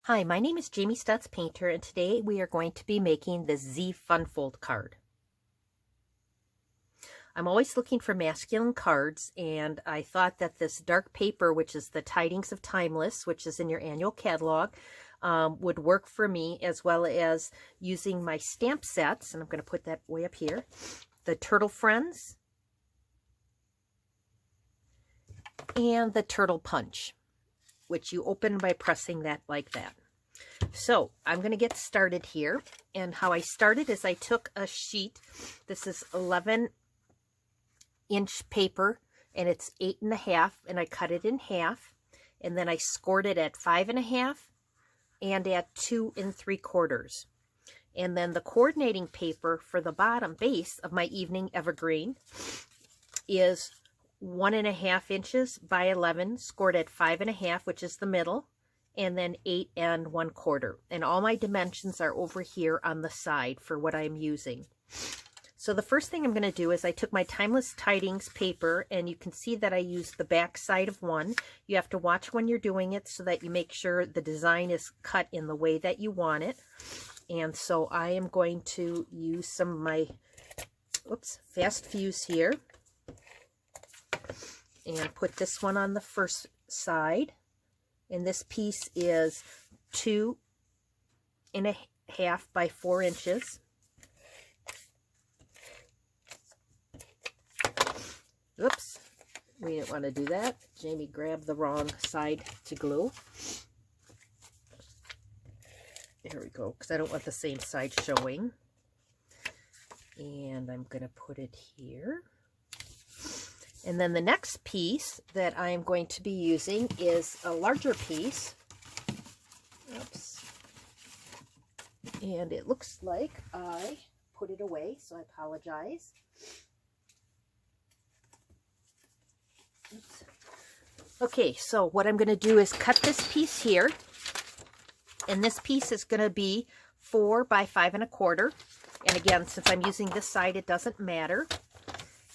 Hi, my name is Jamie Statz-Paynter, and today we are going to be making the Z Fun Fold card. I'm always looking for masculine cards, and I thought that this dark paper, which is the Tidings of Timeless, which is in your annual catalog, would work for me, as well as using my stamp sets, and I'm going to put that way up here, the Turtle Friends, and the Turtle Punch, which you open by pressing that like that. So I'm going to get started here, and how I started is I took a sheet. This is 11-inch paper, and it's 8.5, and I cut it in half, and then I scored it at 5.5 and at 2 3/4. And then the coordinating paper for the bottom base of my evening evergreen is 1.5 inches by 11, scored at 5.5, which is the middle, and then 8 1/4. And all my dimensions are over here on the side for what I'm using. So the first thing I'm going to do is I took my Timeless Tidings paper, and you can see that I used the back side of one. You have to watch when you're doing it so that you make sure the design is cut in the way that you want it. And so I am going to use some of my fast fuse here and put this one on the first side. And this piece is 2.5 by 4 inches. Oops, we didn't want to do that. Jamie grabbed the wrong side to glue. There we go, because I don't want the same side showing. And I'm going to put it here. And then the next piece that I'm going to be using is a larger piece. Oops. And it looks like I put it away, so I apologize. Oops. Okay, so what I'm going to do is cut this piece here. And this piece is going to be 4 by 5 1/4. And again, since I'm using this side, it doesn't matter.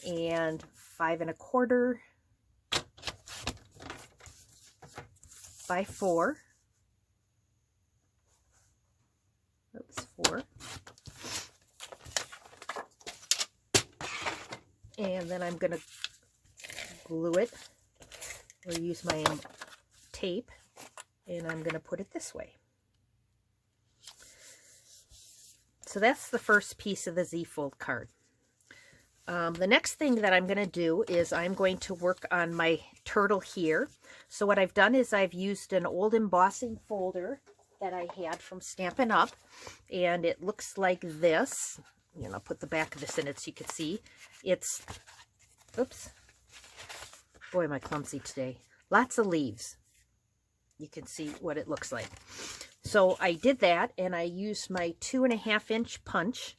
And 5 1/4 by 4. Oops, 4. And then I'm going to glue it or use my tape, and I'm going to put it this way. So that's the first piece of the Z Fold card. The next thing that I'm going to do is I'm going to work on my turtle here. So what I've done is I've used an old embossing folder that I had from Stampin' Up, and it looks like this. And I'll put the back of this in it so you can see. It's, oops, boy am I clumsy today. Lots of leaves. You can see what it looks like. So I did that, and I used my 2.5-inch punch.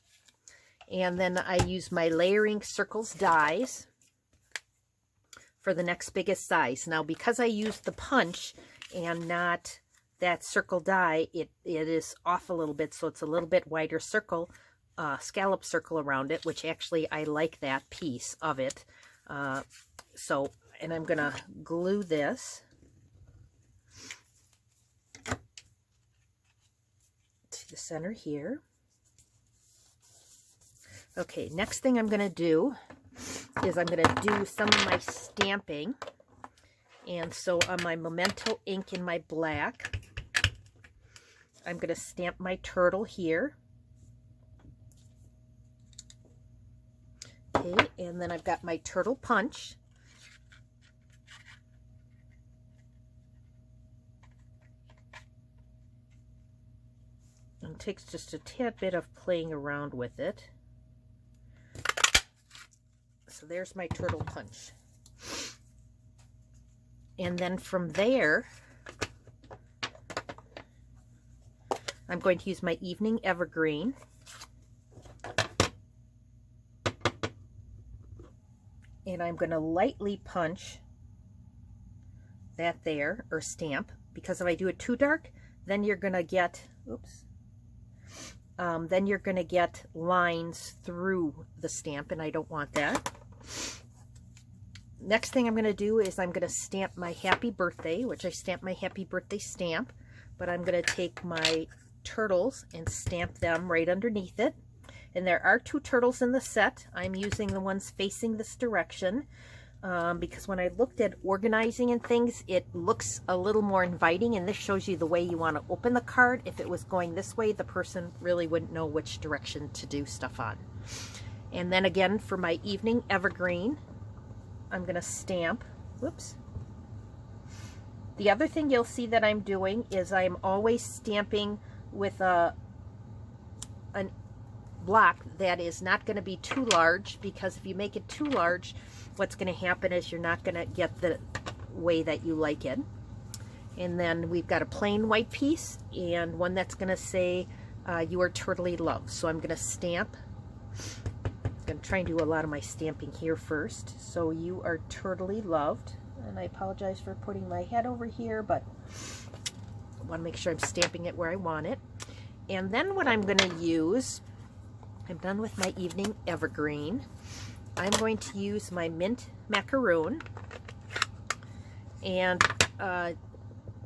And then I use my layering circles dies for the next biggest size. Now, because I used the punch and not that circle die, it is off a little bit, so it's a little bit wider circle, scallop circle around it, which actually I like that piece of it. And I'm going to glue this to the center here. Okay, next thing I'm going to do is I'm going to do some of my stamping. And so on my Memento ink in my black, I'm going to stamp my turtle here. Okay, and then I've got my turtle punch. And it takes just a tad bit of playing around with it. So there's my turtle punch. And then from there, I'm going to use my evening evergreen. And I'm going to lightly punch that there, or stamp, because if I do it too dark, then you're going to get, oops, then you're going to get lines through the stamp, and I don't want that. Next thing I'm going to do is I'm going to stamp my happy birthday, which I stamped my happy birthday stamp but I'm going to take my turtles and stamp them right underneath it. And there are 2 turtles in the set. I'm using the ones facing this direction because when I looked at organizing and things, it looks a little more inviting, and this shows you the way you want to open the card. If it was going this way, the person really wouldn't know which direction to do stuff on. And then again, for my evening evergreen, I'm going to stamp, whoops. The other thing you'll see that I'm doing is I'm always stamping with a block that is not going to be too large, because if you make it too large, what's going to happen is you're not going to get the way that you like it. And then we've got a plain white piece and one that's going to say you are totally loved. So I'm going to stamp. I'm going to try and do a lot of my stamping here first. So you are totally loved. And I apologize for putting my head over here, but I want to make sure I'm stamping it where I want it. And then what I'm going to use, I'm done with my evening evergreen. I'm going to use my mint macaroon and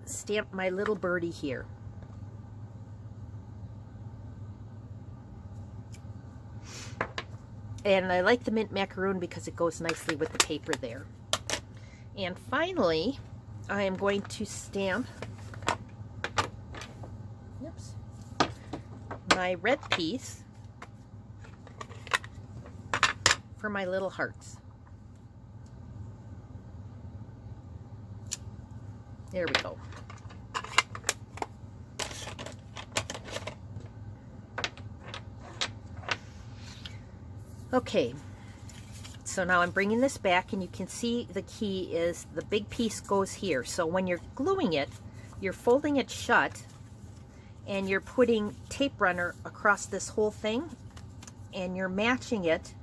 stamp my little birdie here. And I like the mint macaroon because it goes nicely with the paper there. And finally, I am going to stamp my red piece for my little hearts. There we go. Okay, so now I'm bringing this back, and you can see the key is the big piece goes here. So when you're gluing it, you're folding it shut and you're putting tape runner across this whole thing, and you're matching it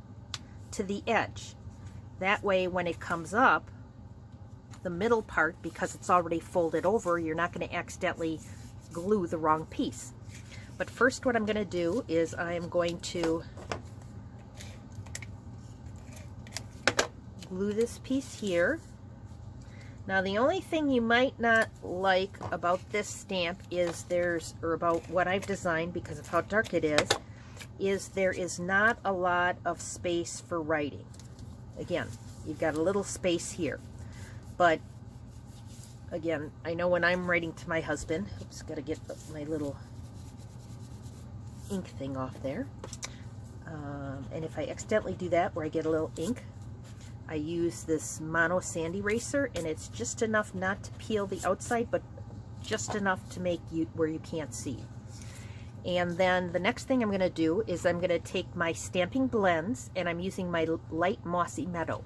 to the edge. That way when it comes up, the middle part, because it's already folded over, you're not going to accidentally glue the wrong piece. But first what I'm going to do is I am going to glue this piece here. Now the only thing you might not like about this stamp is or about what I've designed, because of how dark it is there is not a lot of space for writing. Again, you've got a little space here. But again, I know when I'm writing to my husband, oops, gotta get my little ink thing off there. And if I accidentally do that where I get a little ink, I use this mono sand eraser, and it's just enough not to peel the outside, but just enough to make you where you can't see. And then the next thing I'm going to do is I'm going to take my stamping blends, and I'm using my light mossy meadow.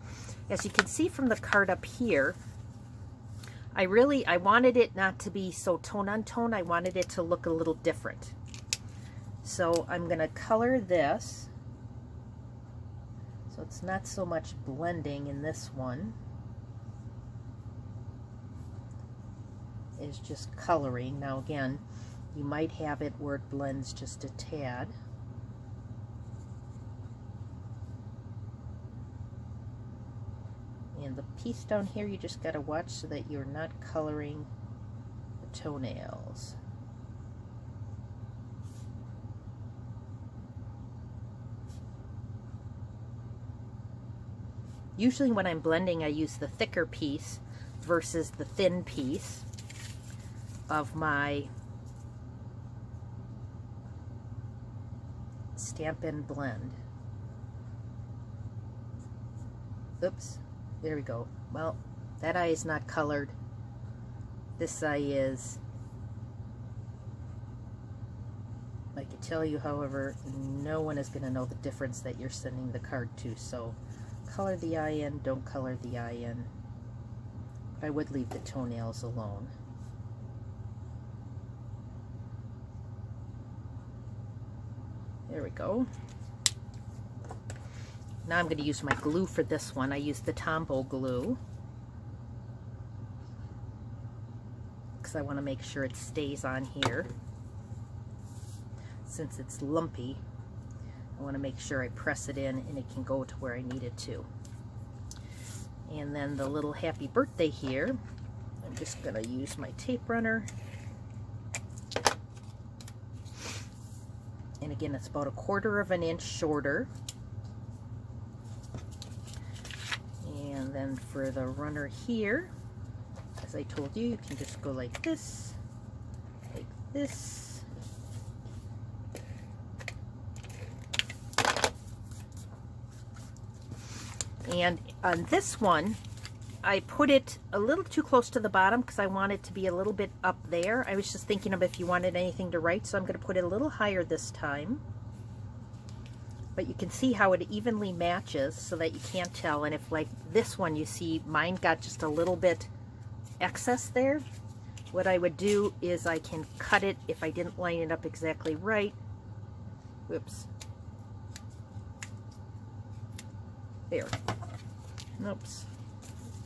As you can see from the card up here, I wanted it not to be so tone on tone. I wanted it to look a little different. So I'm going to color this. So it's not so much blending in this one. It's just coloring. Now again, you might have it where it blends just a tad. And the piece down here, you just got to watch so that you're not coloring the toenails. Usually when I'm blending, I use the thicker piece versus the thin piece of my Stampin' Blend. Oops, there we go. Well, that eye is not colored. This eye is. I can tell you, however, no one is going to know the difference that you're sending the card to, so color the eye in, don't color the eye in. I would leave the toenails alone. There we go. Now I'm going to use my glue for this one. I use the Tombow glue because I want to make sure it stays on here. Since it's lumpy, I want to make sure I press it in and it can go to where I need it to. And then the little happy birthday here, I'm just going to use my tape runner again, it's about 1/4 of an inch shorter. And then for the runner here, as I told you, you can just go like this, like this. And on this one, I put it a little too close to the bottom because I want it to be a little bit up there. I was just thinking of if you wanted anything to write, so I'm going to put it a little higher this time. But you can see how it evenly matches so that you can't tell. And if like this one, you see mine got just a little bit excess there. What I would do is I can cut it if I didn't line it up exactly right. Whoops. There. Oops.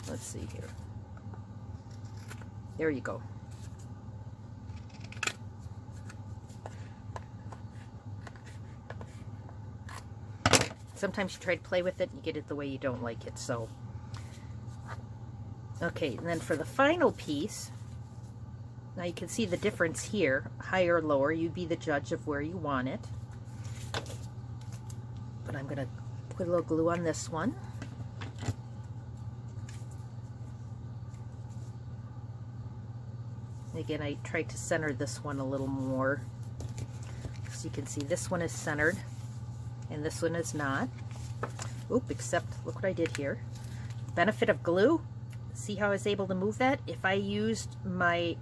Let's see here. There you go. Sometimes you try to play with it and you get it the way you don't like it, so. Okay, and then for the final piece, now you can see the difference here, higher or lower. You'd be the judge of where you want it. But I'm gonna put a little glue on this one. Again, I tried to center this one a little more. So you can see this one is centered and this one is not. Oop, except look what I did here. Benefit of glue. See how I was able to move that? If I used my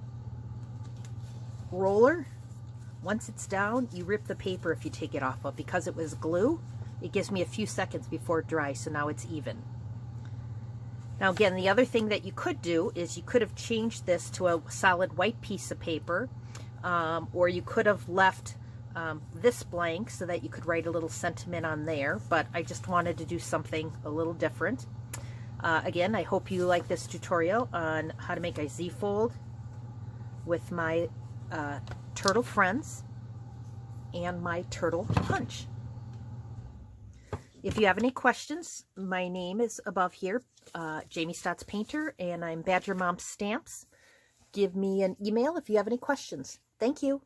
roller, once it's down, you rip the paper if you take it off. But because it was glue, it gives me a few seconds before it dries, so now it's even. Now again, the other thing that you could do is you could have changed this to a solid white piece of paper, or you could have left this blank so that you could write a little sentiment on there, but I just wanted to do something a little different. Again, I hope you like this tutorial on how to make a Z-fold with my turtle friends and my turtle punch. If you have any questions, my name is above here, Jamie Statz-Paynter, and I'm Badger Mom Stamps. Give me an email if you have any questions. Thank you.